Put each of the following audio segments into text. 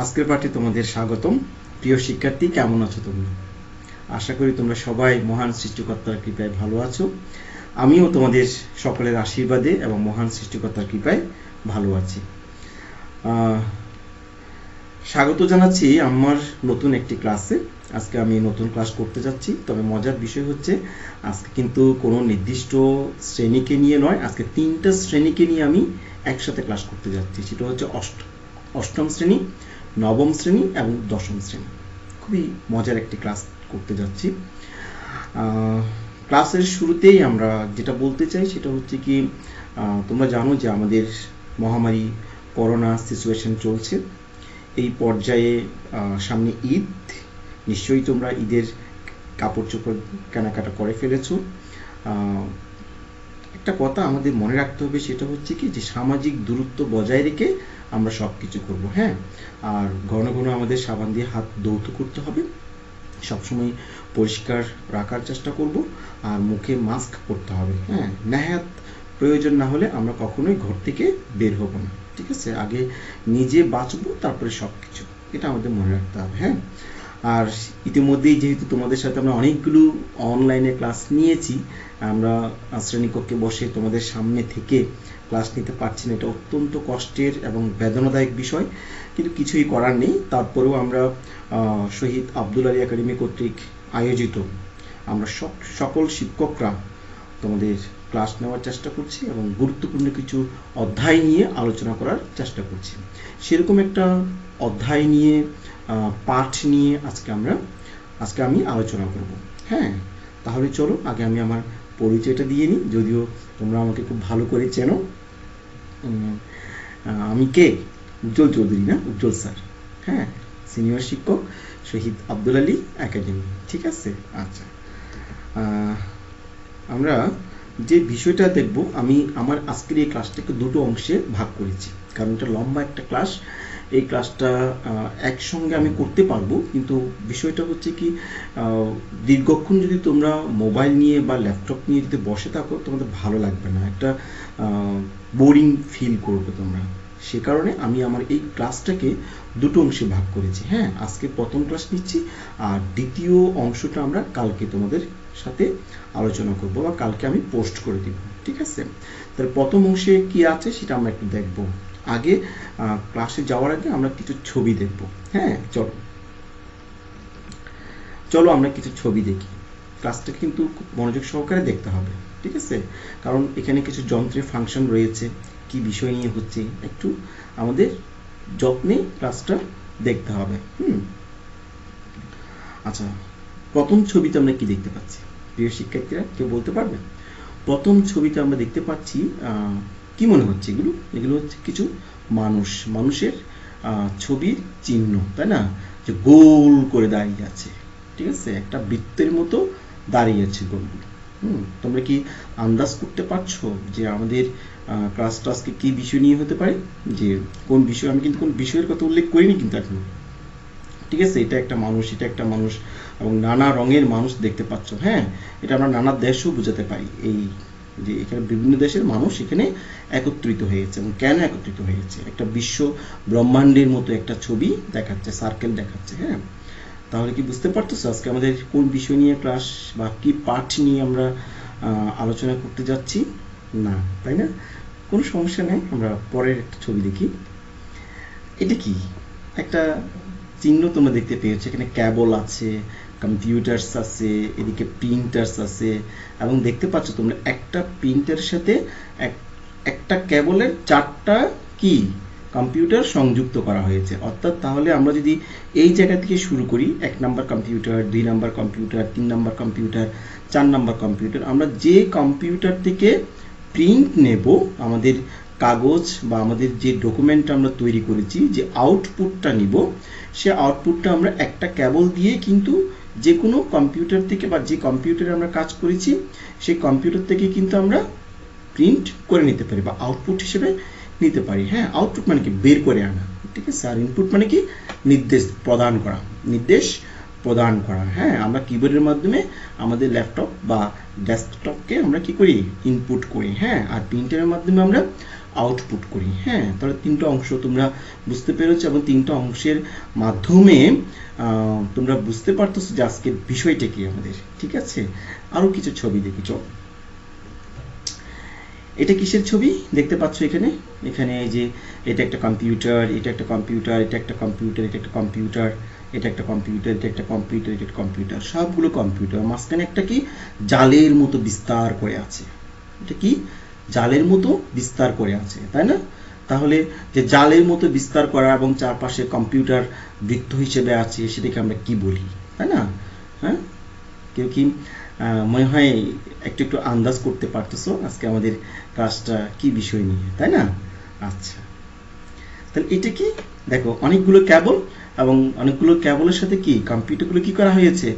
আজকের পাঠে তোমাদের স্বাগতম। প্রিয় শিক্ষার্থী, কেমন আছো তোমরা? আশা করি তোমরা সবাই মহান সৃষ্টিকর্তার কৃপায় ভালো আছো। আমিও তোমাদের সকলের আশীর্বাদে এবং মহান সৃষ্টিকর্তার কৃপায় ভালো আছি। স্বাগত জানাচ্ছি আমার নতুন একটি ক্লাসে। আজকে আমি নতুন ক্লাস করতে যাচ্ছি, তবে মজার বিষয় হচ্ছে আজকে কিন্তু কোনো নির্দিষ্ট শ্রেণীকে নিয়ে নয়, আজকে 3টা শ্রেণীকে নিয়ে আমি একসাথে ক্লাস করতে যাচ্ছি। সেটা হচ্ছে অষ্টম শ্রেণী, নবম শ্রেণী এবং দশম শ্রেণী। খুবই মজার একটি ক্লাস করতে যাচ্ছি। ক্লাসের শুরুতেই আমরা যেটা বলতে চাই সেটা হচ্ছে কি, তোমরা জানো যে আমাদের মহামারী করোনা সিচুয়েশন চলছে। এই পর্যায়ে সামনে ঈদ, নিশ্চয়ই তোমরা ঈদের কাপড় চোপড় কেনাকাটা করে ফেলেছো। একটা কথা আমাদের মনে রাখতে হবে, সেটা হচ্ছে কি যে সামাজিক দূরত্ব বজায় রেখে আমরা সব কিছু করবো। হ্যাঁ, আর ঘন ঘন আমাদের সাবান দিয়ে হাত ধৌত করতে হবে, সবসময় পরিষ্কার রাখার চেষ্টা করব, আর মুখে মাস্ক পরতে হবে। হ্যাঁ, নেহাত প্রয়োজন না হলে আমরা কখনোই ঘর থেকে বের হব না। ঠিক আছে, আগে নিজে বাঁচবো, তারপরে সব কিছু, এটা আমাদের মনে রাখতে হবে। হ্যাঁ, আর ইতিমধ্যেই যেহেতু তোমাদের সাথে আমরা অনেকগুলো অনলাইনে ক্লাস নিয়েছি, আমরা শ্রেণীকক্ষে বসে তোমাদের সামনে থেকে ক্লাস নিতে পারছি না। এটা অত্যন্ত কষ্টের এবং বেদনাদায়ক বিষয়, কিন্তু কিছুই করার নেই। তারপরেও আমরা শহীদ আব্দুল আলী একাডেমি কর্তৃক আয়োজিত আমরা সকল শিক্ষকরা তোমাদের ক্লাস নেওয়ার চেষ্টা করছি এবং গুরুত্বপূর্ণ কিছু অধ্যায় নিয়ে আলোচনা করার চেষ্টা করছি। সেরকম একটা অধ্যায় নিয়ে, পাঠ নিয়ে আজকে আমি আলোচনা করব। হ্যাঁ, তাহলে চলো আগে আমি আমার পরিচয়টা দিয়ে নিই, যদিও তোমরা আমাকে খুব ভালো করে চেনো। আমি কে? উজ্জ্বল চৌধুরী, না উজ্জ্বল স্যার। হ্যাঁ, সিনিয়র শিক্ষক, শহীদ আব্দুল আলী একাডেমি। ঠিক আছে, আচ্ছা। আমরা যে বিষয়টা দেখব, আমি আমার আজকের এই ক্লাসটাকে দুটো অংশে ভাগ করেছি, কারণ এটা লম্বা একটা ক্লাস। এই ক্লাসটা একসঙ্গে আমি করতে পারবো, কিন্তু বিষয়টা হচ্ছে কি, দীর্ঘক্ষণ যদি তোমরা মোবাইল নিয়ে বা ল্যাপটপ নিয়ে যদি বসে থাকো, তোমাদের ভালো লাগবে না, একটা বোরিং ফিল করবে তোমরা। সে কারণে আমি আমার এই ক্লাসটাকে দুটো অংশে ভাগ করেছি। হ্যাঁ, আজকে প্রথম ক্লাস নিচ্ছি, আর দ্বিতীয় অংশটা আমরা কালকে তোমাদের সাথে আলোচনা করব, বা কালকে আমি পোস্ট করে দিব। ঠিক আছে, তাহলে প্রথম অংশে কি আছে সেটা আমরা একটু দেখব। আগে ক্লাসে যাওয়ার আগে আমরা কিছু ছবি দেখব। হ্যাঁ, চলো আমরা কিছু ছবি দেখি। ক্লাসটা কিন্তু খুব মনোযোগ সহকারে দেখতে হবে। ঠিক আছে, কারণ এখানে কিছু যন্ত্রের ফাংশন রয়েছে, কি বিষয় নিয়ে হচ্ছে, একটু আমাদের যত্নে ক্লাসটা দেখতে হবে। আচ্ছা, প্রথম ছবিতে আমরা কি দেখতে পাচ্ছি? প্রিয় শিক্ষার্থীরা, কেউ বলতে পারবে? প্রথম ছবিতে আমরা দেখতে পাচ্ছি, কি মনে হচ্ছে এগুলো হচ্ছে কিছু মানুষের ছবির চিহ্ন, তাই না? যে গোল করে দাঁড়িয়ে আছে। ঠিক আছে, একটা বৃত্তের মতো দাঁড়িয়ে আছে গোলগুলো। তোমরা কি আন্দাজ করতে পারছো যে আমাদের ক্লাসটা আজকে কি বিষয় নিয়ে হতে পারে? যে কোন বিষয়, আমি কিন্তু কোন বিষয়ের কথা উল্লেখ করিনি কিন্তু এখন। ঠিক আছে, এটা একটা মানুষ এবং নানা রঙের মানুষ দেখতে পাচ্ছ। হ্যাঁ, এটা আমরা নানা দেশও বোঝাতে পারি, এই যে এখানে বিভিন্ন দেশের মানুষ এখানে একত্রিত হয়েছে। এবং কেন একত্রিত হয়েছে? একটা বিশ্ব ব্রহ্মাণ্ডের মতো একটা ছবি দেখাচ্ছে, সার্কেল দেখাচ্ছে। হ্যাঁ, তাহলে কি বুঝতে পারতেছো আজকে আমাদের কোন বিষয় নিয়ে ক্লাস বা কি পাঠ নিয়ে আমরা আলোচনা করতে যাচ্ছি? না, তাই না? কোনো সমস্যা নেই, আমরা পরের একটা ছবি দেখি। এটা কি? একটা চিহ্ন তোমরা দেখতে পেয়েছো, এখানে কেবল আছে, কম্পিউটারস আছে, এদিকে প্রিন্টারস আছে, এবং দেখতে পাচ্ছ তোমরা একটা প্রিন্টারের সাথে একটা কেবলের 4টা কি কম্পিউটার সংযুক্ত করা হয়েছে। অর্থাৎ তাহলে আমরা যদি এই জায়গা থেকে শুরু করি, 1 number computer, 2 number computer, 3 number computer, 4 number computer, আমরা যে কম্পিউটার থেকে প্রিন্ট নেব, আমাদের কাগজ বা আমাদের যে ডকুমেন্ট আমরা তৈরি করেছি, যে আউটপুটটা নিব, সে আউটপুটটা আমরা একটা কেবল দিয়ে কিন্তু যে কোনো কম্পিউটার থেকে, বা যে কম্পিউটারে আমরা কাজ করেছি সেই কম্পিউটার থেকে কিন্তু আমরা প্রিন্ট করে নিতে পারি বা আউটপুট হিসেবে নিতে পারি। হ্যাঁ, আউটপুট মানে কি? বের করে আনা। ঠিক আছে, আর ইনপুট মানে কি? নির্দেশ প্রদান করা। হ্যাঁ, আমরা কিবোর্ডের মাধ্যমে আমাদের ল্যাপটপ বা ডেস্কটপকে আমরা কি করি? ইনপুট করি। হ্যাঁ, আর প্রিন্টারের মাধ্যমে আমরা আউটপুট করি। হ্যাঁ, তাহলে তিনটা অংশ তোমরা বুঝতে পেরেছো এবং তিনটা অংশের মাধ্যমে তোমরা বুঝতে পারতেছো যে আজকের বিষয়টা কি আমাদের। ঠিক আছে, আরো কিছু ছবি দেখি চলো। এটা কিসের ছবি দেখতে পাচ্ছ এখানে? এখানে এই যে এটা একটা কম্পিউটার, এটা একটা কম্পিউটার, এটা একটা কম্পিউটার, এটা একটা কম্পিউটার, এটা একটা কম্পিউটার, এটা একটা কম্পিউটার, এটা একটা কম্পিউটার, সবগুলো কম্পিউটার। মাঝখানে একটা কি জালের মতো বিস্তার করে আছে। এটা কি জালের মতো বিস্তার করে আছে, তাই না? তাহলে যে জালের মতো বিস্তার করা এবং চারপাশে কম্পিউটার বৃত্ত হিসেবে আছে সেটাকে আমরা কি বলি, তাই না? হ্যাঁ, কেউ কি মনে হয় একটু একটু আন্দাজ করতে পারতেছো আজকে আমাদের ক্লাসটা কি বিষয় নিয়ে, তাই না? আচ্ছা, তাহলে এটা কি দেখো অনেকগুলো কেবল এবং অনেকগুলো কেবলের সাথে কি কম্পিউটারগুলো কি করা হয়েছে,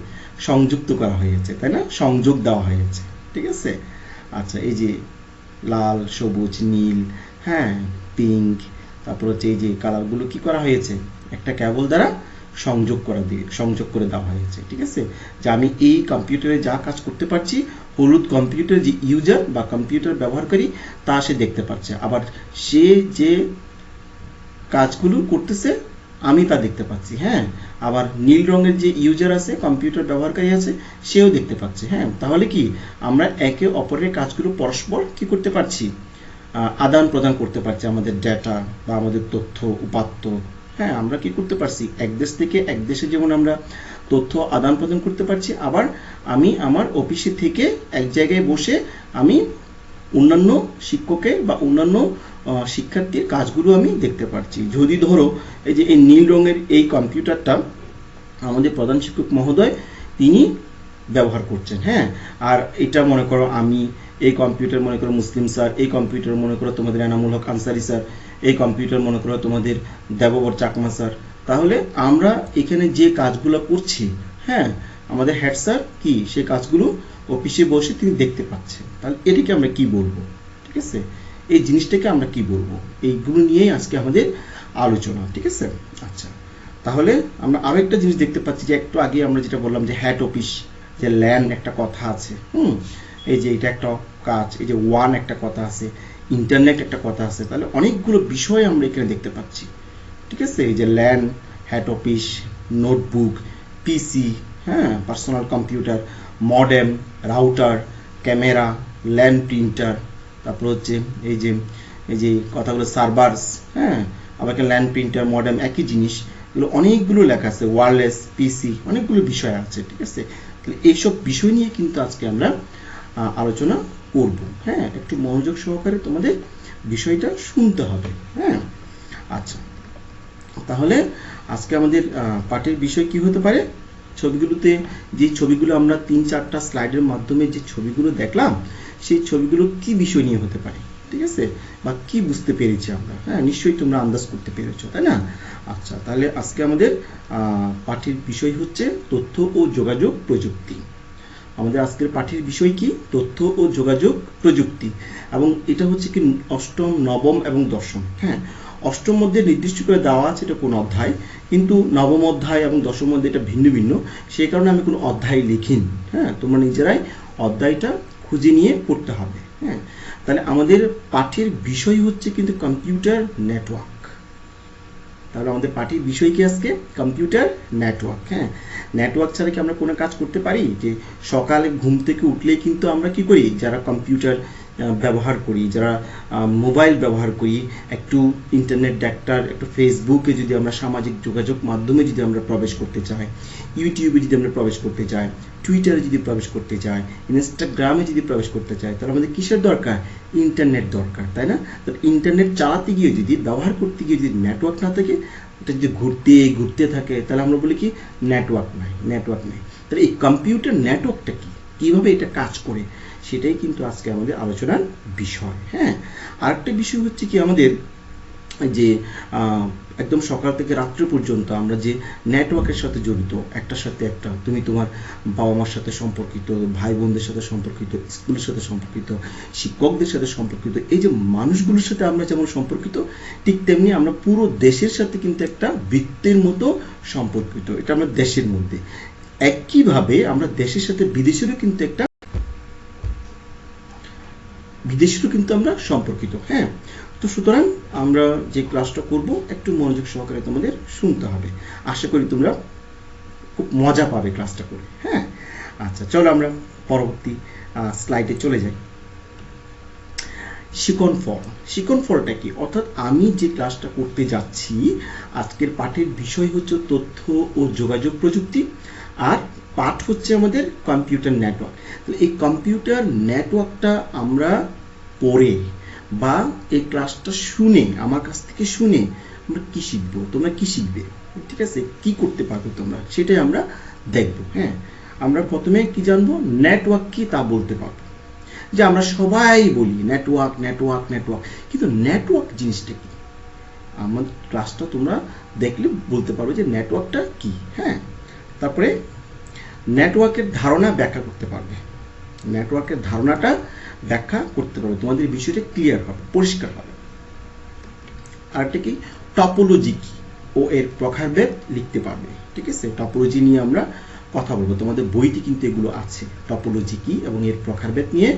সংযুক্ত করা হয়েছে, তাই না? সংযোগ দেওয়া হয়েছে। ঠিক আছে, আচ্ছা, এই যে লাল, সবুজ, নীল, হ্যাঁ, পিঙ্ক, তারপর হচ্ছে এই যে কালারগুলো কি করা হয়েছে একটা কেবল দ্বারা সংযোগ করে দেওয়া হয়েছে। ঠিক আছে, যে আমি এই কম্পিউটারে যা কাজ করতে পারছি হলুদ কম্পিউটার যে ইউজার বা কম্পিউটার ব্যবহারকারী তা সে দেখতে পাচ্ছে, আবার সে যে কাজগুলো করতেছে আমি তা দেখতে পাচ্ছি। হ্যাঁ, আবার নীল রঙের যে ইউজার আছে কম্পিউটার ব্যবহারকারী আছে সেও দেখতে পাচ্ছে। হ্যাঁ, তাহলে কি আমরা একে অপরের কাজগুলো পরস্পর কি করতে পারছি, আদান প্রদান করতে পারছি আমাদের ডেটা বা আমাদের তথ্য উপাত্ত। হ্যাঁ, আমরা কি করতে পারছি এক দেশ থেকে এক দেশে যেমন আমরা তথ্য আদান প্রদান করতে পারছি, আবার আমি আমার অফিসে থেকে এক জায়গায় বসে আমি অন্যান্য শিক্ষকের বা অন্যান্য শিক্ষার্থীর কাজগুলো আমি দেখতে পাচ্ছি। যদি ধরো এই যে এই নীল রঙের এই কম্পিউটারটা আমাদের প্রধান শিক্ষক মহোদয় তিনি ব্যবহার করছেন। হ্যাঁ, আর এটা মনে করো আমি এই কম্পিউটার মনে করো মুসলিম স্যার, এই কম্পিউটার মনে করো তোমাদের এনামুল হক আনসারি স্যার, এই কম্পিউটার মনে করো তোমাদের দেববর চাকমা স্যার। তাহলে আমরা এখানে যে কাজগুলো করছি, হ্যাঁ, আমাদের হেড স্যার কি সেই কাজগুলো অফিসে বসে তিনি দেখতে পাচ্ছেন। তাহলে এটাকে আমরা কি বলবো? ঠিক আছে, এই জিনিসটাকে আমরা কি বলবো, এইগুলো নিয়েই আজকে আমাদের আলোচনা। ঠিক আছে, আচ্ছা, তাহলে আমরা আরো একটা জিনিস দেখতে পাচ্ছি যে একটু আগে আমরা যেটা বললাম যে হেড অফিস, যে ল্যান্ড একটা কথা আছে, এই যে এটা একটা কাজ, এই যে ওয়ান একটা কথা আছে, ইন্টারনেট একটা কথা আছে। তাহলে অনেকগুলো বিষয় আমরা এখানে দেখতে পাচ্ছি। ঠিক আছে, এই যে ল্যান্ড, হেড অফিস, নোটবুক, পিসি, হ্যাঁ, personal computer, modem, router, camera, land printer, তারপর হচ্ছে এই যে কথাগুলো সার্ভার্স, হ্যাঁ, আবার ল্যান্ড প্রিন্টার মডেম একই জিনিস, এগুলো অনেকগুলো লেখা আছে, ওয়্যারলেস পিসি, অনেকগুলো বিষয় আছে। ঠিক আছে, তাহলে এইসব বিষয় নিয়ে কিন্তু আজকে আমরা আলোচনা করব। হ্যাঁ, একটু মনোযোগ সহকারে তোমাদের বিষয়টা শুনতে হবে। হ্যাঁ, আচ্ছা, তাহলে আজকে আমাদের পাঠের বিষয় কি হতে পারে? ছবিগুলোতে যে ছবিগুলো আমরা 3-4টা স্লাইডের মাধ্যমে যে ছবিগুলো দেখলাম সেই ছবিগুলো কি বিষয় নিয়ে হতে পারে, ঠিক আছে, বা কি বুঝতে পেরেছি আমরা। হ্যাঁ, নিশ্চয়ই তোমরা আন্দাজ করতে পেরেছো, তাই না? আচ্ছা, তাহলে আজকে আমাদের পাঠের বিষয় হচ্ছে তথ্য ও যোগাযোগ প্রযুক্তি। আমাদের আজকের পাঠের বিষয় কি? তথ্য ও যোগাযোগ প্রযুক্তি। এবং এটা হচ্ছে কি অষ্টম, নবম এবং দশম। হ্যাঁ, অষ্টম মধ্যে নির্দিষ্ট করে দেওয়া আছে এটা কোন অধ্যায়, কিন্তু নবম অধ্যায় এবং দশম মধ্যে এটা ভিন্ন ভিন্ন, সেই কারণে আমি কোনো অধ্যায় লিখিনি। হ্যাঁ, তোমরা নিজেরাই অধ্যায়টা খুঁজে নিয়ে পড়তে হবে। হ্যাঁ, তাহলে আমাদের পাঠের বিষয় হচ্ছে কিন্তু কম্পিউটার নেটওয়ার্ক। তাহলে আমাদের পাঠের বিষয় কি আজকে? Computer network. হ্যাঁ, নেটওয়ার্ক ছাড়া কি আমরা কোনো কাজ করতে পারি? যে সকালে ঘুম থেকে উঠলেই কিন্তু আমরা কি করি, যারা কম্পিউটার ব্যবহার করি, যারা মোবাইল ব্যবহার করি, একটু ইন্টারনেট ডাক্তার, একটু ফেসবুকে যদি আমরা সামাজিক যোগাযোগ মাধ্যমে যদি আমরা প্রবেশ করতে চাই, ইউটিউবে যদি আমরা প্রবেশ করতে চাই, টুইটারে যদি প্রবেশ করতে চাই, ইনস্টাগ্রামে যদি প্রবেশ করতে চাই, তাহলে আমাদের কিসের দরকার? ইন্টারনেট দরকার, তাই না? তাহলে ইন্টারনেট চালাতে গিয়ে যদি, ব্যবহার করতে গিয়ে যদি নেটওয়ার্ক না থাকে, এটা যদি ঘুরতে থাকে, তাহলে আমরা বলি কি নেটওয়ার্ক নাই। তাহলে এই কম্পিউটার নেটওয়ার্কটা কি, কিভাবে এটা কাজ করে, সেটাই কিন্তু আজকে আমাদের আলোচনার বিষয়। হ্যাঁ, আরেকটা বিষয় হচ্ছে কি আমাদের যে একদম সকাল থেকে রাত্রি পর্যন্ত আমরা যে নেটওয়ার্কের সাথে জড়িত, একটার সাথে একটা, তুমি তোমার বাবা মার সাথে সম্পর্কিত, ভাই বোনদের সাথে সম্পর্কিত, স্কুলের সাথে সম্পর্কিত, শিক্ষকদের সাথে সম্পর্কিত, এই যে মানুষগুলোর সাথে আমরা যেমন সম্পর্কিত, ঠিক তেমনি আমরা পুরো দেশের সাথে কিন্তু একটা বৃত্তের মতো সম্পর্কিত। এটা আমরা দেশের মধ্যে, একইভাবে আমরা দেশের সাথে বিদেশেরও কিন্তু একটা বিদেশেরও কিন্তু আমরা সম্পর্কিত। হ্যাঁ, তো সুতরাং আমরা যে ক্লাসটা করব একটু মনোযোগ সহকারে তোমাদের শুনতে হবে। আশা করি তোমরা খুব মজা পাবে ক্লাসটা করে। হ্যাঁ, আচ্ছা চলো আমরা পরবর্তী স্লাইডে চলে যাই। শিকন ফল। শিকন ফলটা কি? অর্থাৎ আমি যে ক্লাসটা করতে যাচ্ছি, আজকের পাঠের বিষয় হচ্ছে তথ্য ও যোগাযোগ প্রযুক্তি, আর পাঠ হচ্ছে আমাদের কম্পিউটার নেটওয়ার্ক। তো এই কম্পিউটার নেটওয়ার্কটা আমরা পড়ে বা এই ক্লাসটা শুনে, আমার কাছ থেকে শুনে আমরা কি শিখবো, তোমরা কি শিখবে, ঠিক আছে, কি করতে পারবে তোমরা, সেটাই আমরা দেখবো। হ্যাঁ, আমরা প্রথমে কি জানবো, নেটওয়ার্ক কি তা বলতে পারবো। যে আমরা সবাই বলি নেটওয়ার্ক নেটওয়ার্ক নেটওয়ার্ক, কিন্তু নেটওয়ার্ক জিনিসটা কি? আমার ক্লাসটা তোমরা দেখলে বলতে পারবে যে নেটওয়ার্কটা কি। হ্যাঁ, তারপরে নেটওয়ার্কের ধারণা ব্যাখ্যা করতে পারবে। নেটওয়ার্কের ধারণাটা ব্যাখ্যা করতে পারবে, তোমাদের বিষয়টা ক্লিয়ার হবে, পরিষ্কার হবে। আরেকটা কি, টপোলজি কি ও এর প্রকারভেদ লিখতে পারবে। ঠিক আছে, টপোলজি নিয়ে আমরা কথা বলবো, তোমাদের বইতে কিন্তু এগুলো আছে, টপোলজি কি এবং এর প্রকারভেদ নিয়ে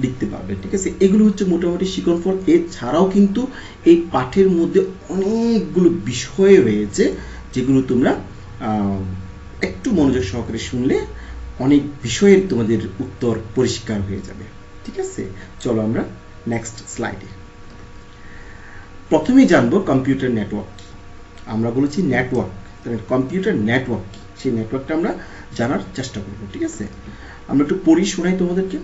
লিখতে পারবে। ঠিক আছে, এগুলো হচ্ছে মোটামুটি শিকনফল। এছাড়াও কিন্তু এই পাঠের মধ্যে অনেকগুলো বিষয় রয়েছে যেগুলো তোমরা একটু মনোযোগ সহকারে শুনলে অনেক বিষয়ের তোমাদের উত্তর পরিষ্কার হয়ে যাবে। ঠিক আছে, চলো আমরা নেক্সট স্লাইডে। প্রথমেই জানবো কম্পিউটার নেটওয়ার্ক কি। আমরা বলেছি নেটওয়ার্ক, কম্পিউটার নেটওয়ার্ক কি সেই নেটওয়ার্কটা আমরা জানার চেষ্টা করব। ঠিক আছে, আমরা একটু পড়ি শোনাই তোমাদেরকে।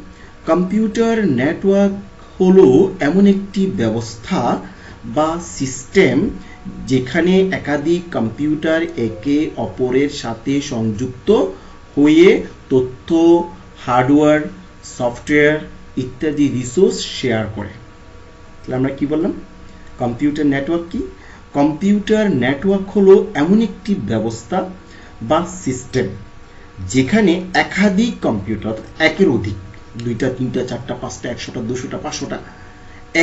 কম্পিউটার নেটওয়ার্ক হলো এমন একটি ব্যবস্থা বা সিস্টেম যেখানে একাধিক কম্পিউটার একে অপরের সাথে সংযুক্ত হয়ে তথ্য, হার্ডওয়্যার, সফটওয়্যার ইত্যাদি রিসোর্স শেয়ার করে। তাহলে আমরা কি বললাম, কম্পিউটার নেটওয়ার্ক কি? কম্পিউটার নেটওয়ার্ক হলো এমন একটি ব্যবস্থা বা সিস্টেম যেখানে একাধিক কম্পিউটার, একের অধিক, 2টা 3টা 4টা 5টা 100টা 200টা 500টা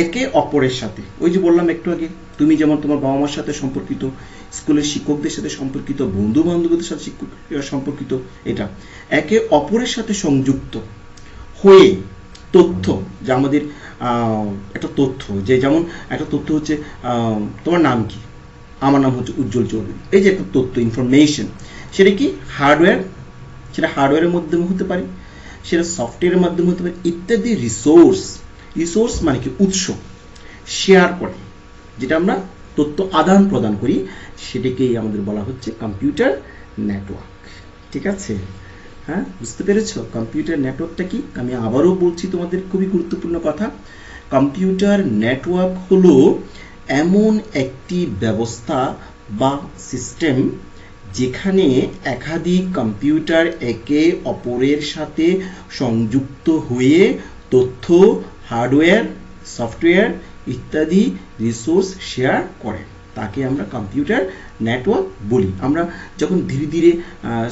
একে অপরের সাথে, ওই যে বললাম একটু আগে, তুমি যেমন তোমার বাবা মার সাথে সম্পর্কিত, স্কুলের শিক্ষকদের সাথে সম্পর্কিত, বন্ধু বান্ধবদের সাথে সম্পর্কিত, এটা একে অপরের সাথে সংযুক্ত হয়ে তথ্য, যা আমাদের একটা তথ্য, যে যেমন একটা তথ্য হচ্ছে তোমার নাম কি, আমার নাম হচ্ছে উজ্জ্বল চৌধুরী, এই যে একটা তথ্য, ইনফরমেশন, সেটা কি হার্ডওয়্যার, সেটা হার্ডওয়্যারের মাধ্যমে হতে পারে, সেটা সফটওয়্যারের মাধ্যমে হতে পারে ইত্যাদি। রিসোর্স, রিসোর্স মানে কি, উৎস, শেয়ার করে, যেটা আমরা তথ্য আদান প্রদান করি, সেটাকেই আমাদের বলা হচ্ছে কম্পিউটার নেটওয়ার্ক। ঠিক আছে, হ্যাঁ, বুঝতে পেরেছো কম্পিউটার নেটওয়ার্কটা কি? আমি আবারও বলছি তোমাদের খুবই গুরুত্বপূর্ণ কথা। কম্পিউটার নেটওয়ার্ক হলো এমন একটি ব্যবস্থা বা সিস্টেম যেখানে একাধিক কম্পিউটার একে অপরের সাথে সংযুক্ত হয়ে তথ্য, হার্ডওয়্যার, সফটওয়্যার ইত্যাদি রিসোর্স শেয়ার করে, তাকে আমরা কম্পিউটার নেটওয়ার্ক বলি। আমরা যখন ধীরে ধীরে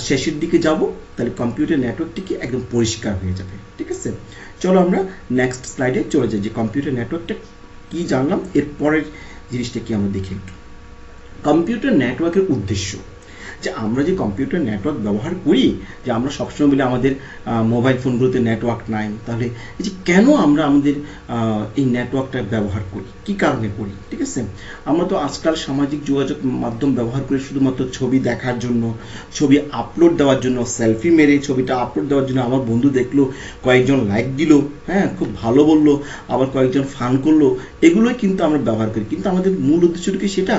শেষের দিকে যাব, তাহলে কম্পিউটার নেটওয়ার্কটি কি একদম পরিষ্কার হয়ে যাবে। ঠিক আছে, চলো আমরা নেক্সট স্লাইডে চলে যাই, যে কম্পিউটার নেটওয়ার্কটা কি জানলাম, এর পরের জিনিসটা কি আমরা দেখি একটু। কম্পিউটার নেটওয়ার্কের উদ্দেশ্য, যে আমরা যে কম্পিউটার নেটওয়ার্ক ব্যবহার করি, যে আমরা সবসময় বলি আমাদের মোবাইল ফোনগুলোতে নেটওয়ার্ক নাই, তাহলে এই যে কেন আমরা আমাদের এই নেটওয়ার্কটা ব্যবহার করি, কি কারণে করি? ঠিক আছে, আমরা তো আজকাল সামাজিক যোগাযোগ মাধ্যম ব্যবহার করি শুধুমাত্র ছবি দেখার জন্য, ছবি আপলোড দেওয়ার জন্য, সেলফি মেরে ছবিটা আপলোড দেওয়ার জন্য, আমার বন্ধু দেখলো, কয়েকজন লাইক দিল, হ্যাঁ খুব ভালো বললো, আবার কয়েকজন ফান করলো, এগুলোই কিন্তু আমরা ব্যবহার করি, কিন্তু আমাদের মূল উদ্দেশ্যটা কি সেটা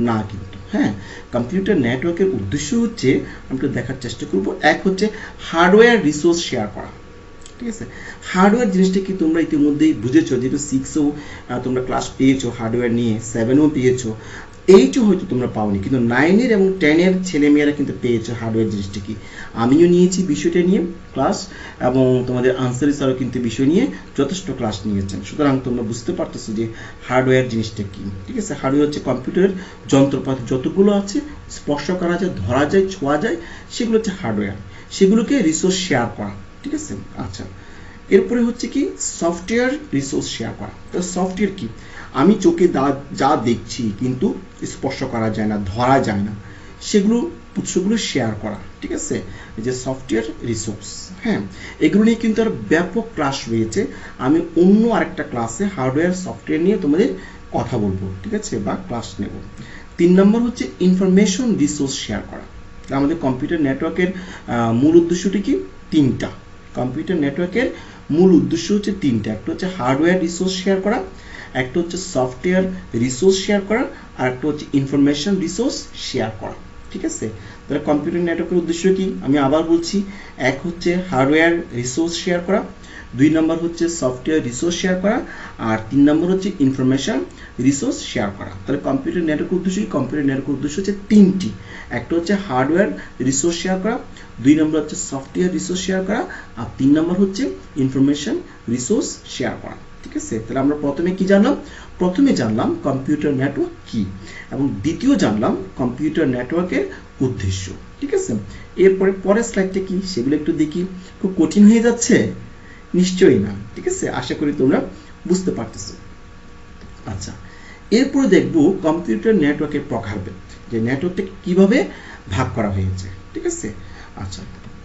না। কিন্তু হ্যাঁ, কম্পিউটার নেটওয়ার্কের উদ্দেশ্য হচ্ছে, আমরা দেখার চেষ্টা করব, এক হচ্ছে হার্ডওয়্যার রিসোর্স শেয়ার করা। ঠিক আছে, হার্ডওয়্যার জিনিসটা কি তোমরা ইতিমধ্যেই বুঝেছো, যেহেতু 6এও তোমরা ক্লাস পেয়েছো হার্ডওয়্যার নিয়ে, 7এও পেয়েছো, 8ও হয়তো তোমরা পাওনি, কিন্তু 9এর এবং 10এর ছেলেমেয়েরা কিন্তু পেয়েছো হার্ডওয়্যার জিনিসটা কি। আমিও নিয়েছি বিষয়টা নিয়ে ক্লাস, এবং তোমাদের আনসারি স্যারও কিন্তু বিষয় নিয়ে যথেষ্ট ক্লাস নিয়েছেন, সুতরাং তোমরা বুঝতে পারতেছো যে হার্ডওয়্যার জিনিসটা কি। ঠিক আছে, হার্ডওয়্যার হচ্ছে কম্পিউটারের যন্ত্রপাতি যতগুলো আছে, স্পর্শ করা যায়, ধরা যায়, ছোঁয়া যায়, সেগুলো হচ্ছে হার্ডওয়্যার, সেগুলোকে রিসোর্স শেয়ার করা। ঠিক আছে, আচ্ছা, এরপরে হচ্ছে কি সফটওয়্যার রিসোর্স শেয়ার করা। তো সফটওয়্যার কি, আমি চোখে যা দেখছি কিন্তু স্পর্শ করা যায় না, ধরা যায় না, সেগুলো উৎসগুলো শেয়ার করা, ঠিক আছে, যে সফটওয়্যার রিসোর্স। হ্যাঁ, এগুলো নিয়ে কিন্তু আর ব্যাপক ক্লাস রয়েছে। আমি অন্য আরেকটা ক্লাসে হার্ডওয়্যার সফটওয়্যার নিয়ে তোমাদের কথা বলবো, ঠিক আছে, বা ক্লাস নেব। 3 নম্বর হচ্ছে ইনফরমেশন রিসোর্স শেয়ার করা। আমাদের কম্পিউটার নেটওয়ার্কের মূল উদ্দেশ্যটি কি? 3টা। কম্পিউটার নেটওয়ার্কের মূল উদ্দেশ্য হচ্ছে 3টা। একটা হচ্ছে হার্ডওয়্যার রিসোর্স শেয়ার করা, একটা হচ্ছে সফটওয়্যার রিসোর্স শেয়ার করা, আর একটা হচ্ছে ইনফরমেশন রিসোর্স শেয়ার করা, ঠিক আছে। তাহলে কম্পিউটার নেটওয়ার্কের উদ্দেশ্য কি? আমি আবার বলছি, এক হচ্ছে হার্ডওয়্যার রিসোর্স শেয়ার করা, 2 নম্বর হচ্ছে সফটওয়্যার রিসোর্স শেয়ার করা, আর 3 নম্বর হচ্ছে ইনফরমেশন রিসোর্স শেয়ার করা। তাহলে কম্পিউটার নেটওয়ার্কের উদ্দেশ্য কি? কম্পিউটার নেটওয়ার্কের উদ্দেশ্য হচ্ছে 3টি। একটা হচ্ছে হার্ডওয়্যার রিসোর্স শেয়ার করা, 2 নম্বর হচ্ছে সফটওয়্যার রিসোর্স শেয়ার করা, আর 3 নম্বর হচ্ছে ইনফরমেশন রিসোর্স শেয়ার করা, ঠিক আছে। তাহলে আমরা প্রথমে কি জানলাম? প্রথমে জানলাম কম্পিউটার নেটওয়ার্ক কি, এবং দ্বিতীয় জানলাম কম্পিউটার নেটওয়ার্কের উদ্দেশ্য, ঠিক আছে। এরপরে পরের স্লাইডটা কি সেগুলো একটু দেখি। খুব কঠিন হয়ে যাচ্ছে? নিশ্চয়ই না, ঠিক আছে, আশা করি তোমরা বুঝতে পারতেছো। আচ্ছা, এরপরে দেখব কম্পিউটার নেটওয়ার্কের প্রকারভেদ, যে নেটওয়ার্কটা কিভাবে ভাগ করা হয়েছে, ঠিক আছে। আচ্ছা,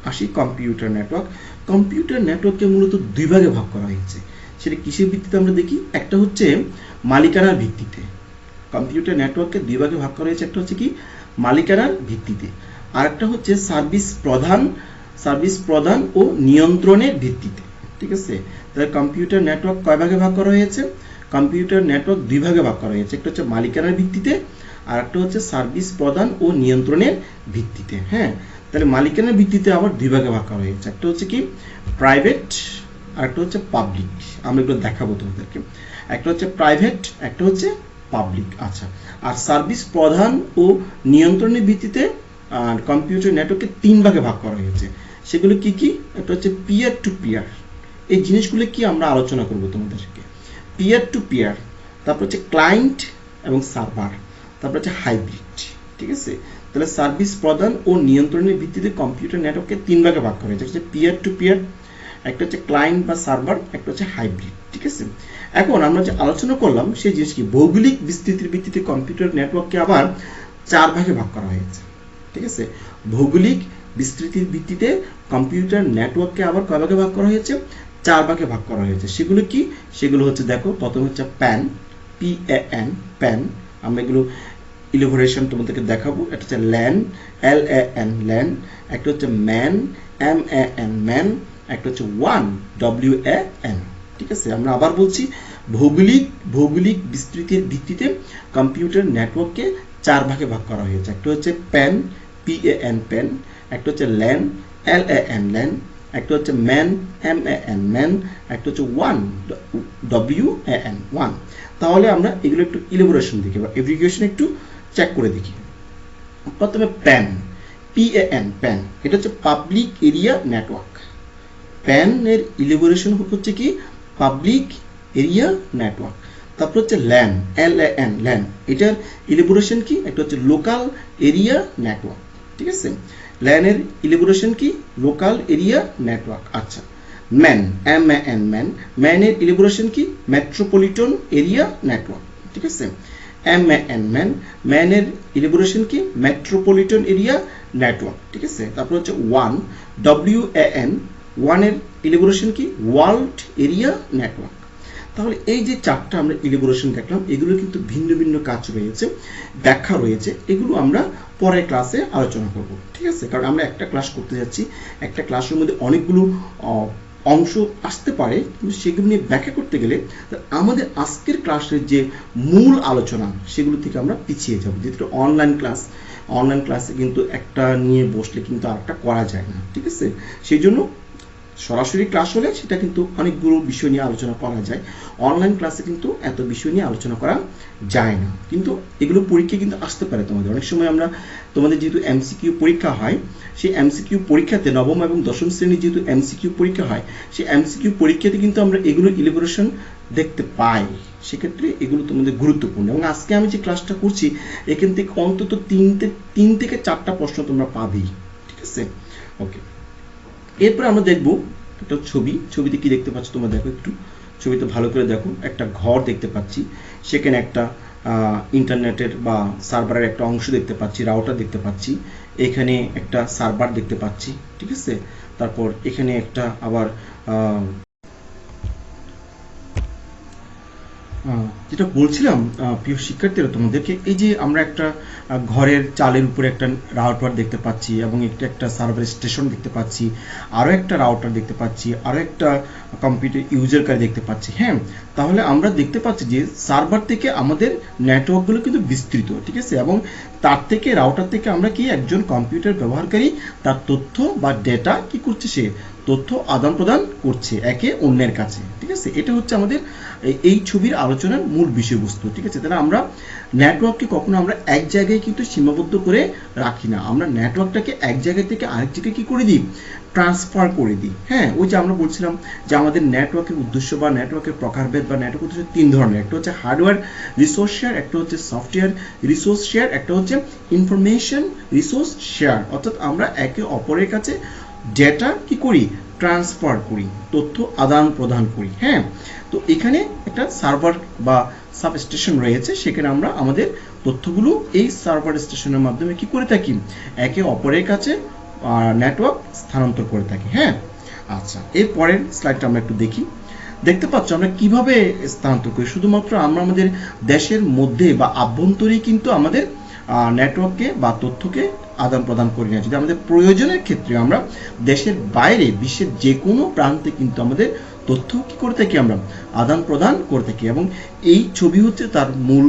আসি কম্পিউটার নেটওয়ার্ক। কম্পিউটার নেটওয়ার্ককে মূলত 2 ভাগে ভাগ করা হয়েছে। সেটা কিসের ভিত্তিতে আমরা দেখি? একটা হচ্ছে মালিকানার ভিত্তিতে। কম্পিউটার নেটওয়ার্ককে 2 ভাগে ভাগ করা হয়েছে। একটা হচ্ছে কি মালিকানার ভিত্তিতে, আর একটা হচ্ছে সার্ভিস প্রদান ও নিয়ন্ত্রণের ভিত্তিতে, ঠিক আছে। তাহলে কম্পিউটার নেটওয়ার্ক কয় ভাগে ভাগ করা হয়েছে? কম্পিউটার নেটওয়ার্ক 2 ভাগে ভাগ করা হয়েছে। একটা হচ্ছে মালিকানার ভিত্তিতে, আর একটা হচ্ছে সার্ভিস প্রদান ও নিয়ন্ত্রণের ভিত্তিতে। হ্যাঁ, তাহলে মালিকানার ভিত্তিতে আবার 2 ভাগে ভাগ করা হয়েছে। একটা হচ্ছে কি প্রাইভেট, আর একটা হচ্ছে পাবলিক। আমরা এগুলো দেখাবো তোমাদেরকে। একটা হচ্ছে প্রাইভেট, একটা হচ্ছে পাবলিক। আচ্ছা, আর সার্ভিস প্রদান ও নিয়ন্ত্রণের ভিত্তিতে কম্পিউটার নেটওয়ার্ককে 3 ভাগে ভাগ করা হয়েছে। সেগুলো কি কি? একটা হচ্ছে পিয়ার টু পিয়ার। এই জিনিসগুলো কি আমরা আলোচনা করব তোমাদেরকে। পিয়ার টু পিয়ার, তারপর হচ্ছে ক্লায়েন্ট এবং সার্ভার, তারপর হচ্ছে হাইব্রিড, ঠিক আছে। তাহলে সার্ভিস প্রদান ও নিয়ন্ত্রণের ভিত্তিতে কম্পিউটার নেটওয়ার্ককে 3 ভাগে ভাগ করা হয়েছে। একটা হচ্ছে পিয়ার টু পিয়ার, একটা হচ্ছে ক্লায়েন্ট বা সার্ভার, একটা হচ্ছে হাইব্রিড, ঠিক আছে। এখন আমরা যে আলোচনা করলাম সেই জিনিস কি? ভৌগোলিক বিস্তৃতির ভিত্তিতে কম্পিউটার নেটওয়ার্ককে আবার 4 ভাগে ভাগ করা হয়েছে, ঠিক আছে। ভৌগোলিক বিস্তৃতির ভিত্তিতে কম্পিউটার নেটওয়ার্ককে আবার কয় ভাগে ভাগ করা হয়েছে? 4 ভাগে ভাগ করা হয়েছে। সেগুলো কি? সেগুলো হচ্ছে দেখো, প্রথম হচ্ছে প্যান, PAN, প্যান। আমরা এগুলো ইলাবোরেশন তোমাদেরকে দেখাবো। একটা হচ্ছে ল্যান, LAN, ল্যান। একটা হচ্ছে ম্যান, MAN, ম্যান। একটা হচ্ছে ওয়ান, WAN, ঠিক আছে। আমরা আবার বলছি, ভৌগোলিক বিস্তৃতির ভিত্তিতে কম্পিউটার নেটওয়ার্ককে 4 ভাগে ভাগ করা হয়েছে। একটা হচ্ছে প্যান, PAN, প্যান। একটা হচ্ছে ল্যান, LAN, ল্যান। একটা হচ্ছে ম্যান, MAN, ম্যান। একটা হচ্ছে ওয়ান, WAN, ওয়ান। তাহলে আমরা এগুলো একটু ইলাবোরেশন দেখি বা এভ্রিগেশন একটু চেক করে দেখি। প্রথমে প্যান, PAN, প্যান। এটা হচ্ছে পাবলিক এরিয়া নেটওয়ার্ক। প্যান এর ইলাবোরেশন হচ্ছে কি? Public area network. তারপর হচ্ছে ল্যান, LAN, ল্যান। এটার ইলাবোরেশন কি? একটা হচ্ছে লোকাল এরিয়া নেটওয়ার্ক, ঠিক আছে। ল্যানের ইলাবোরেশন কি? Local area network. আচ্ছা, ম্যান, MAN, ম্যান। ম্যানের ইলাবোরেশন কি? মেট্রোপলিটন এরিয়া নেটওয়ার্ক, ঠিক আছে। MAN, man. ম্যানের ইলাবোরেশন কি? মেট্রোপলিটন এরিয়া নেটওয়ার্ক, ঠিক আছে। তারপর হচ্ছে ওয়ান, WAN, ওয়ানের ইলাবোরেশন কি? World area network. তাহলে এই যে 4টা আমরা ইলাবোরেশন দেখলাম, এগুলো কিন্তু ভিন্ন ভিন্ন কাজ রয়েছে, ব্যাখ্যা রয়েছে। এগুলো আমরা পরের ক্লাসে আলোচনা করব, ঠিক আছে। কারণ আমরা একটা ক্লাস করতে যাচ্ছি, একটা ক্লাসের মধ্যে অনেকগুলো অংশ আসতে পারে, কিন্তু সেগুলো নিয়ে ব্যাখ্যা করতে গেলে আমাদের আজকের ক্লাসের যে মূল আলোচনা সেগুলো থেকে আমরা পিছিয়ে যাব। যেহেতু অনলাইন ক্লাসে কিন্তু একটা নিয়ে বসলে কিন্তু আরেকটা করা যায় না, ঠিক আছে। সেই জন্য সরাসরি ক্লাস হলে সেটা কিন্তু অনেকগুলো বিষয় নিয়ে আলোচনা করা যায়। অনলাইন ক্লাসে কিন্তু এত বিষয় নিয়ে আলোচনা করা যায় না, কিন্তু এগুলো পরীক্ষা কিন্তু আসতে পারে তোমাদের। অনেক সময় আমরা তোমাদের যেহেতু MCQ পরীক্ষা হয়, সেই MCQ পরীক্ষাতে নবম এবং দশম শ্রেণীর যেহেতু MCQ পরীক্ষা হয়, সেই MCQ পরীক্ষাতে কিন্তু আমরা এগুলো ইলাবোরেশন দেখতে পাই। সেক্ষেত্রে এগুলো তোমাদের গুরুত্বপূর্ণ। এবং আজকে আমি যে ক্লাসটা করছি, এখান থেকে অন্তত 3 থেকে 4টা প্রশ্ন তোমরা পাবেই, ঠিক আছে। ওকে, এরপর আমরা দেখব একটা ছবিতে কি দেখতে পাচ্ছ তোমরা দেখো, একটু ছবিতে ভালো করে দেখো। একটা ঘর দেখতে পাচ্ছি, সেখানে একটা ইন্টারনেটের বা সার্ভারের একটা অংশ দেখতে পাচ্ছি, রাউটার দেখতে পাচ্ছি। এখানে একটা সার্ভার দেখতে পাচ্ছি, ঠিক আছে। তারপর এখানে একটা আবার যেটা বলছিলাম প্রিয় শিক্ষার্থীরা তোমাদেরকে, এই যে আমরা একটা ঘরের চালের উপরে একটা রাউটার দেখতে পাচ্ছি এবং একটা সার্ভার স্টেশন দেখতে পাচ্ছি, আরও একটা রাউটার দেখতে পাচ্ছি, আরও একটা কম্পিউটার ইউজার কার্ড দেখতে পাচ্ছি। হ্যাঁ, তাহলে আমরা দেখতে পাচ্ছি যে সার্ভার থেকে আমাদের নেটওয়ার্কগুলো কিন্তু বিস্তৃত, ঠিক আছে, এবং তার থেকে রাউটার থেকে আমরা কি একজন কম্পিউটার ব্যবহারকারী তার তথ্য বা ডেটা কি করছে, সে তথ্য আদান প্রদান করছে একে অন্যের কাছে, ঠিক আছে। এটা হচ্ছে আমাদের এই ছবির আলোচনার মূল বিষয়বস্তু, ঠিক আছে। তাহলে আমরা নেটওয়ার্ককে কখনো আমরা এক জায়গায় কিন্তু সীমাবদ্ধ করে রাখি না, আমরা নেটওয়ার্কটাকে এক জায়গা থেকে আরেক জায়গায় কি করে দিই, ট্রান্সফার করে দিই। হ্যাঁ, ওই যে আমরা বলছিলাম যে আমাদের নেটওয়ার্কের উদ্দেশ্য বা নেটওয়ার্কের প্রকারভেদ বা নেটওয়ার্ক উদ্দেশ্য তিন ধরনের, একটা হচ্ছে হার্ডওয়্যার রিসোর্স শেয়ার, একটা হচ্ছে সফটওয়্যার রিসোর্স শেয়ার, একটা হচ্ছে ইনফরমেশন রিসোর্স শেয়ার। অর্থাৎ আমরা একে অপরের কাছে ডেটা কি করি, ট্রান্সফার করি, তথ্য আদান প্রদান করি। হ্যাঁ, তো এখানে একটা সার্ভার বা সাব স্টেশন রয়েছে, সেখানে আমরা আমাদের তথ্যগুলো এই সার্ভার স্টেশনের মাধ্যমে কি করে থাকি, একে অপরের কাছে নেটওয়ার্ক স্থানান্তর করে থাকি। হ্যাঁ, আচ্ছা, এর পরের স্লাইডটা আমরা একটু দেখি। দেখতে পাচ্ছ আমরা কিভাবে স্থানান্তর করি, শুধুমাত্র আমরা আমাদের দেশের মধ্যে বা আভ্যন্তরেই কিন্তু আমাদের নেটওয়ার্ককে বা তথ্যকে আদান প্রদান করি না, যদি আমাদের প্রয়োজনের ক্ষেত্রে আমরা দেশের বাইরে বিশ্বের যে কোনো প্রান্তে কিন্তু আমাদের তথ্য কি করে থাকি, আমরা আদান প্রদান করে থাকি। এবং এই ছবি হচ্ছে তার মূল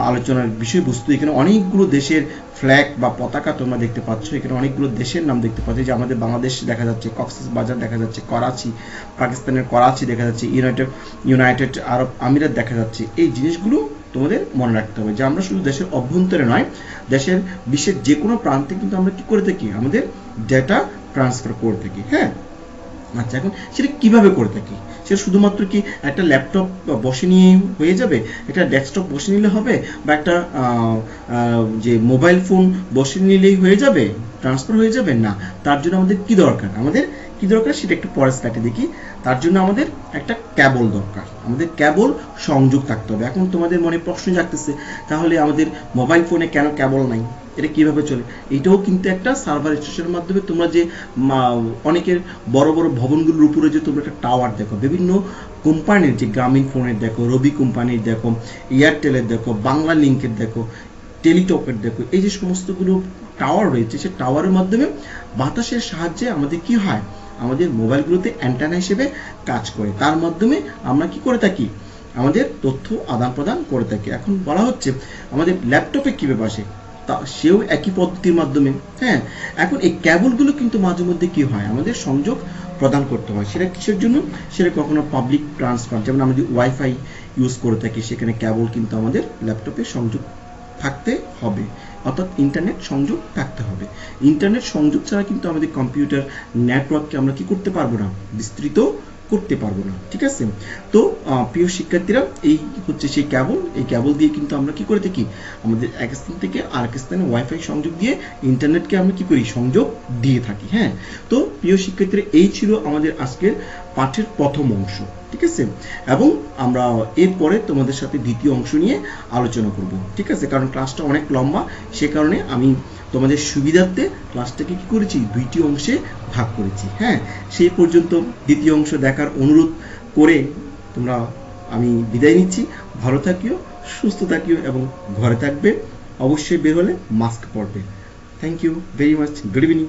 আলোচনার বিষয়বস্তু। এখানে অনেকগুলো দেশের ফ্ল্যাগ বা পতাকা তোমরা দেখতে পাচ্ছ, এখানে অনেকগুলো দেশের নাম দেখতে পাচ্ছ, যে আমাদের বাংলাদেশ দেখা যাচ্ছে, কক্সবাজার দেখা যাচ্ছে, করাচি, পাকিস্তানের করাচি দেখা যাচ্ছে, ইউনাইটেড আরব আমিরাত দেখা যাচ্ছে। এই জিনিসগুলো তোমাদের মনে রাখতে হবে যে আমরা শুধু দেশের অভ্যন্তরে নয়, দেশের বিশ্বের যে কোনো প্রান্তে কিন্তু আমরা কি করে থাকি, আমাদের ডেটা ট্রান্সফার করে থাকি। হ্যাঁ, আচ্ছা, এখন সেটা কিভাবে করে থাকি, সেটা শুধুমাত্র কি একটা ল্যাপটপ বসে নিয়ে হয়ে যাবে, একটা ডেস্কটপ বসে নিলে হবে, বা একটা যে মোবাইল ফোন বসে নিলেই হয়ে যাবে, ট্রান্সফার হয়ে যাবে? না, তার জন্য আমাদের কি দরকার, সেটা একটু পরের স্লাইডে দেখি। তার জন্য আমাদের একটা কেবল দরকার, আমাদের কেবল সংযোগ থাকতে হবে। এখন তোমাদের মনে প্রশ্ন জাগতেছে, তাহলে আমাদের মোবাইল ফোনে কেন কেবল নাই, এটা কিভাবে চলে? এটাও কিন্তু একটা সার্ভার স্টেশনের মাধ্যমে, তোমরা যে অনেকের বড় বড় ভবনগুলোর উপরে যে তোমরা একটা টাওয়ার দেখো, বিভিন্ন কোম্পানির, যে গ্রামীণ ফোনের দেখো, রবি কোম্পানির দেখো, এয়ারটেলের দেখো, বাংলা লিঙ্কের দেখো, টেলিটকের দেখো, এই যে সমস্তগুলো টাওয়ার রয়েছে, সে টাওয়ারের মাধ্যমে বাতাসের সাহায্যে আমাদের কি হয়, আমাদের মোবাইলগুলোতে অ্যান্টেনা হিসেবে কাজ করে, তার মাধ্যমে আমরা কি করে থাকি, আমাদের তথ্য আদান প্রদান করে থাকি। এখন বলা হচ্ছে আমাদের ল্যাপটপে কীভাবে আসে, তা সেও একই পদ্ধতির মাধ্যমে। হ্যাঁ, এখন এই কেবলগুলো কিন্তু মাঝে মধ্যে কি হয়, আমাদের সংযোগ প্রদান করতে হয়। সেটা কিসের জন্য, সেটা কখনো পাবলিক ট্রান্সফার, যেমন আমরা যদি ওয়াইফাই ইউজ করে থাকি, সেখানে কেবল কিন্তু আমাদের ল্যাপটপে সংযোগ থাকতে হবে, অর্থাৎ ইন্টারনেট সংযোগ থাকতে হবে। ইন্টারনেট সংযোগ ছাড়া কিন্তু আমাদের কম্পিউটার নেটওয়ার্ককে আমরা কি করতে পারবো না, বিস্তৃত করতে পারবো না, ঠিক আছে। তো প্রিয় শিক্ষার্থীরা, এই হচ্ছে সেই কেবল, এই কেবল দিয়ে কিন্তু আমরা কি করে থাকি, আমাদের এক স্থান থেকে আরেক স্থানে ওয়াইফাই সংযোগ দিয়ে ইন্টারনেটকে আমরা কি করি, সংযোগ দিয়ে থাকি। হ্যাঁ, তো প্রিয় শিক্ষার্থীরা, এই ছিল আমাদের আজকের পাঠের প্রথম অংশ, ঠিক আছে। এবং আমরা এরপরে তোমাদের সাথে দ্বিতীয় অংশ নিয়ে আলোচনা করব, ঠিক আছে, কারণ ক্লাসটা অনেক লম্বা, সে কারণে আমি তোমাদের সুবিধার্থে ক্লাসটাকে কি করেছি, দুইটি অংশে ভাগ করেছি। হ্যাঁ, সেই পর্যন্ত দ্বিতীয় অংশ দেখার অনুরোধ করে আমি বিদায় নিচ্ছি। ভালো থাকিও, সুস্থ থাকিও এবং ঘরে থাকবে। অবশ্যই বের হলে মাস্ক পরবে। Thank you very much. Good evening.